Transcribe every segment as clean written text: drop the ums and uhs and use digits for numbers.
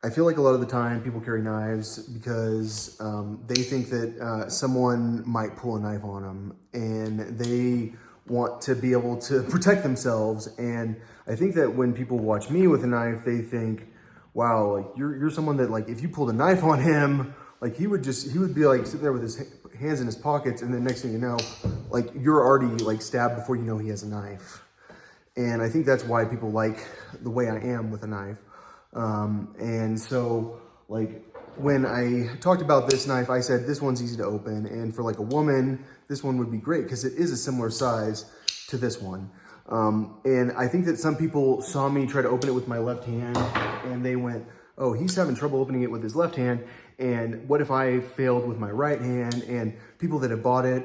I feel like a lot of the time people carry knives because they think that someone might pull a knife on them and they want to be able to protect themselves. And I think that when people watch me with a knife, they think, wow, like you're someone that, like, if you pulled a knife on him, like he would be like sitting there with his hands in his pockets, and then next thing you know, like you're already like stabbed before you know he has a knife. And I think that's why people like the way I am with a knife. And so, like, when I talked about this knife, I said this one's easy to open. And for like a woman, this one would be great because it is a similar size to this one. And I think that some people saw me try to open it with my left hand and they went, oh, he's having trouble opening it with his left hand. And what if I failed with my right hand? And people that have bought it,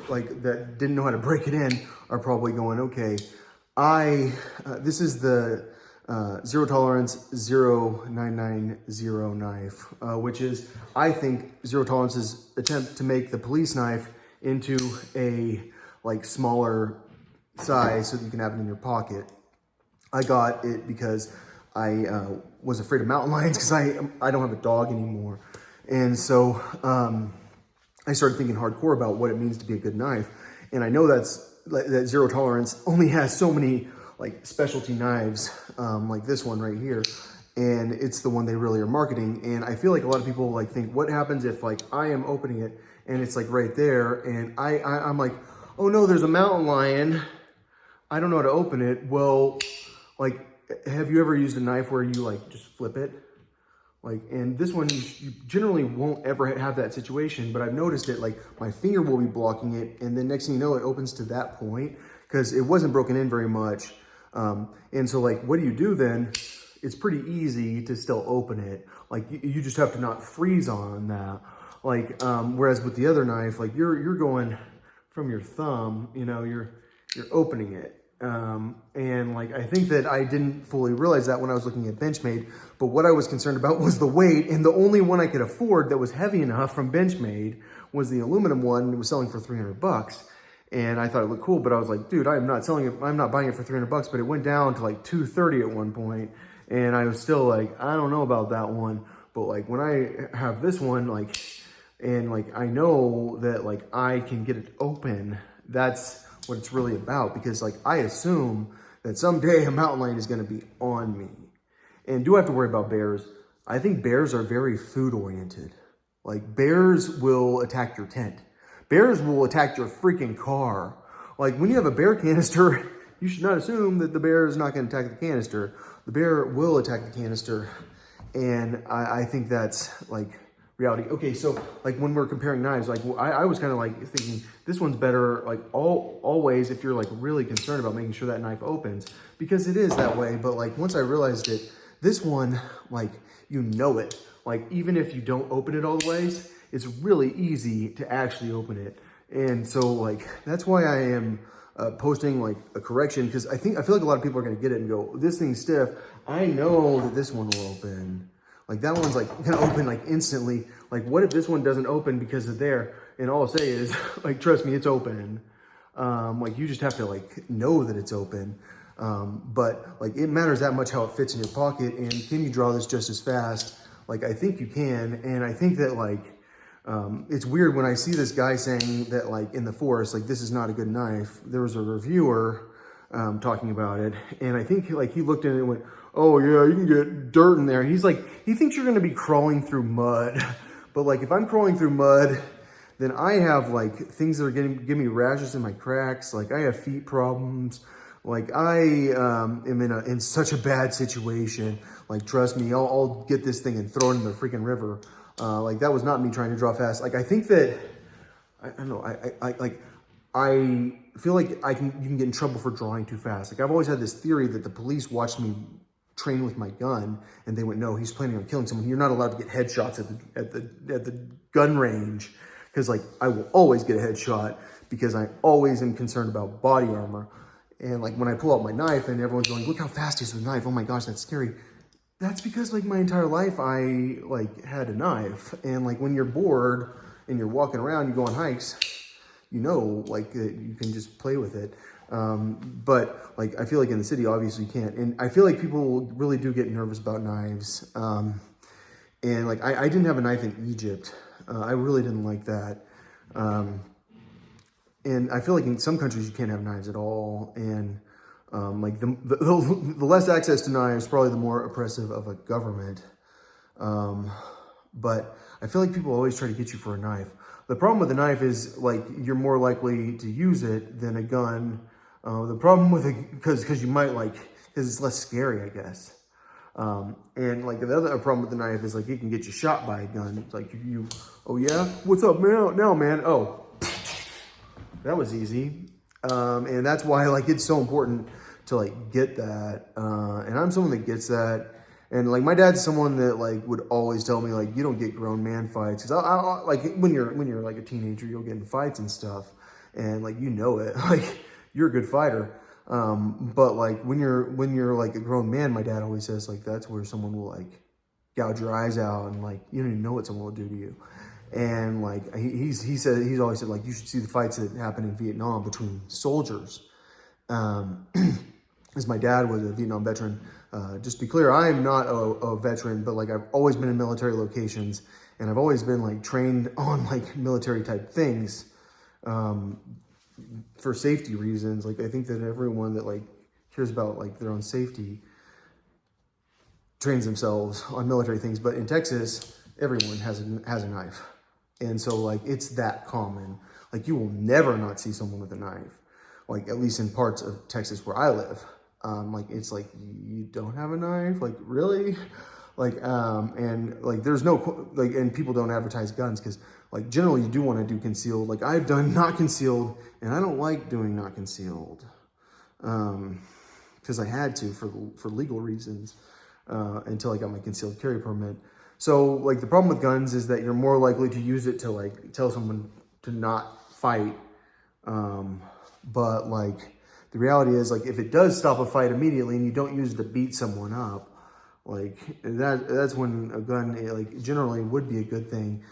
like that didn't know how to break it in, are probably going, okay, this is the Zero Tolerance 0990 knife, which is, I think, Zero Tolerance's attempt to make the police knife into a like smaller size so that you can have it in your pocket. I got it because I was afraid of mountain lions because I don't have a dog anymore. And so I started thinking hardcore about what it means to be a good knife. And I know that Zero Tolerance only has so many like specialty knives like this one right here. And it's the one they really are marketing. And I feel like a lot of people like think, what happens if like I am opening it and it's like right there and I'm like, oh no, there's a mountain lion. I don't know how to open it. Well, like, have you ever used a knife where you like just flip it? Like, and this one, you generally won't ever have that situation, but I've noticed it, like my finger will be blocking it. And then next thing you know, it opens to that point because it wasn't broken in very much. And so like, what do you do then? It's pretty easy to still open it. Like you just have to not freeze on that. Like, whereas with the other knife, like you're going from your thumb, you know, you're opening it. And like, I think that I didn't fully realize that when I was looking at Benchmade, but what I was concerned about was the weight, and the only one I could afford that was heavy enough from Benchmade was the aluminum one. It was selling for $300. And I thought it looked cool, but I was like, dude, I'm not buying it for $300, but it went down to like $230 at one point. And I was still like, I don't know about that one. But like when I have this one, like, and like, I know that like I can get it open, that's what it's really about, because like I assume that someday a mountain lion is going to be on me. And do I have to worry about bears? I think bears are very food oriented. Like bears will attack your tent. Bears will attack your freaking car. Like when you have a bear canister, you should not assume that the bear is not going to attack the canister. The bear will attack the canister. And I think that's like reality. Okay, so like when we're comparing knives, like I was kind of like thinking this one's better, like always if you're like really concerned about making sure that knife opens, because it is that way. But like once I realized it, this one, like, you know it, like even if you don't open it all the ways, it's really easy to actually open it. And so like that's why I am posting like a correction, because I feel like a lot of people are going to get it and go, this thing's stiff. I know that this one will open. Like that one's like gonna open like instantly. Like what if this one doesn't open because of there? And all I'll say is like, trust me, it's open. Like you just have to like know that it's open. But like it matters that much how it fits in your pocket, and can you draw this just as fast? Like I think you can. And I think that like, it's weird when I see this guy saying that like in the forest, like this is not a good knife. There was a reviewer talking about it, and I think like he looked at it and went, oh yeah, you can get dirt in there. He's like, he thinks you're gonna be crawling through mud. But like if I'm crawling through mud, then I have like things that are give me rashes in my cracks. Like I have feet problems. Like I am in such a bad situation. Like trust me, I'll get this thing and throw it in the freaking river. Like that was not me trying to draw fast. Like I think that, I don't know, I feel like you can get in trouble for drawing too fast. Like I've always had this theory that the police watched me train with my gun and they went, no, he's planning on killing someone. You're not allowed to get headshots at the gun range, because like I will always get a headshot because I always am concerned about body armor. And like when I pull out my knife and everyone's going, look how fast he's with a knife. Oh my gosh, that's scary. That's because like my entire life I like had a knife. And like when you're bored and you're walking around, you go on hikes, you know, like you can just play with it. But like, I feel like in the city, obviously you can't. And I feel like people really do get nervous about knives. And like, I didn't have a knife in Egypt. I really didn't like that. And I feel like in some countries you can't have knives at all. And like the less access to knives, probably the more oppressive of a government. But I feel like people always try to get you for a knife. The problem with a knife is like you're more likely to use it than a gun. The problem with it, because you might because it's less scary, I guess. And like the other problem with the knife is like it can get you shot by a gun. It's like oh yeah, what's up now, man? Oh, that was easy. And that's why like it's so important to like get that. And I'm someone that gets that. And like my dad's someone that like would always tell me like you don't get grown man fights, because I like when you're like a teenager you'll get in fights and stuff, and like you know it like you're a good fighter. But like when you're like a grown man, my dad always says like that's where someone will like gouge your eyes out, and like you don't even know what someone will do to you. And like he's always said like you should see the fights that happen in Vietnam between soldiers. As my dad was a Vietnam veteran. Just to be clear, I am not a veteran, but like I've always been in military locations, and I've always been like trained on like military type things for safety reasons. Like I think that everyone that like cares about like their own safety trains themselves on military things. But in Texas, everyone has a knife, and so like it's that common. Like you will never not see someone with a knife, like at least in parts of Texas where I live. Like it's like you don't have a knife, like really, like and like there's no like, and people don't advertise guns because like generally you do want to do concealed. Like I've done not concealed, and I don't like doing not concealed because I had to for legal reasons until I got my concealed carry permit. So like the problem with guns is that you're more likely to use it to like tell someone to not fight, but like. The reality is, like, if it does stop a fight immediately and you don't use it to beat someone up, like, that's when a gun, like, generally would be a good thing.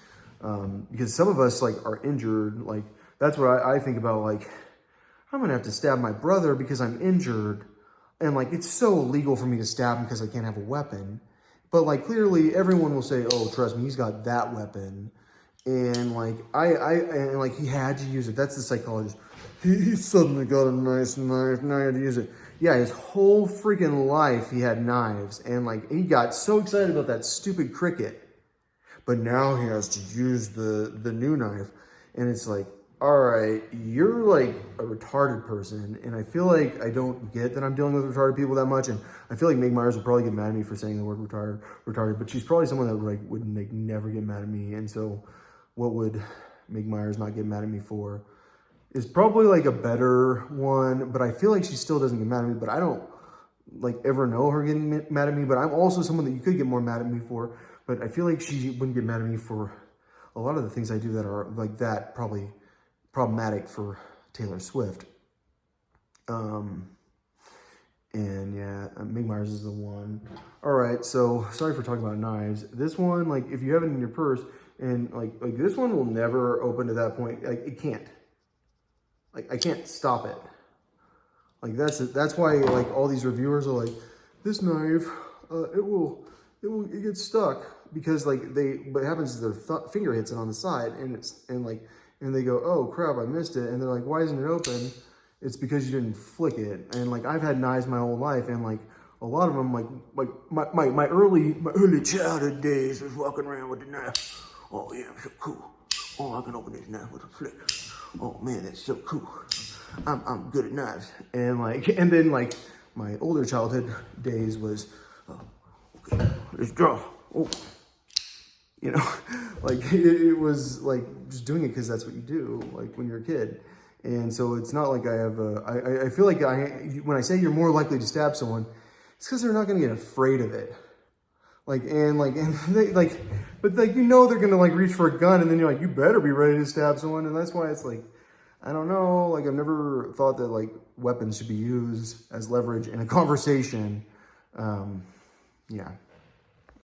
Because some of us, like, are injured. Like, that's what I think about, like, I'm going to have to stab my brother because I'm injured. And, like, it's so illegal for me to stab him because I can't have a weapon. But, like, clearly everyone will say, oh, trust me, he's got that weapon. And, like, and, like, he had to use it. That's the psychologist. He suddenly got a nice knife, now he had to use it. Yeah, his whole freaking life he had knives, and like he got so excited about that stupid cricket. But now he has to use the new knife. And it's like, all right, you're like a retarded person. And I feel like I don't get that I'm dealing with retarded people that much. And I feel like Meg Myers would probably get mad at me for saying the word retarded, but she's probably someone that would like never get mad at me. And so what would Meg Myers not get mad at me for? Is probably like a better one, but I feel like she still doesn't get mad at me, but I don't like ever know her getting mad at me. But I'm also someone that you could get more mad at me for, but I feel like she wouldn't get mad at me for a lot of the things I do that are like that, probably problematic for Taylor Swift. And yeah, Meg Myers is the one. All right, so sorry for talking about knives. This one, like if you have it in your purse, and like this one will never open to that point. Like it can't. Like I can't stop it. Like that's why like all these reviewers are like, this knife, it gets stuck because like what happens is their finger hits it on the side and they go, oh crap, I missed it, and they're like, why isn't it open? It's because you didn't flick it. And like I've had knives my whole life, and like a lot of them like my early childhood days was walking around with the knife. Oh yeah, so cool. Oh, I can open this knife with a flick. Oh man, that's so cool. I'm good at knives. And then like my older childhood days was, oh, okay, let's draw. Oh, you know, like it was like just doing it because that's what you do, like when you're a kid. And so it's not like I have I feel like when I say you're more likely to stab someone, it's because they're not going to get afraid of it. But like, you know, they're going to like reach for a gun, and then you're like, you better be ready to stab someone. And that's why it's like, I don't know, like I've never thought that like weapons should be used as leverage in a conversation. Yeah.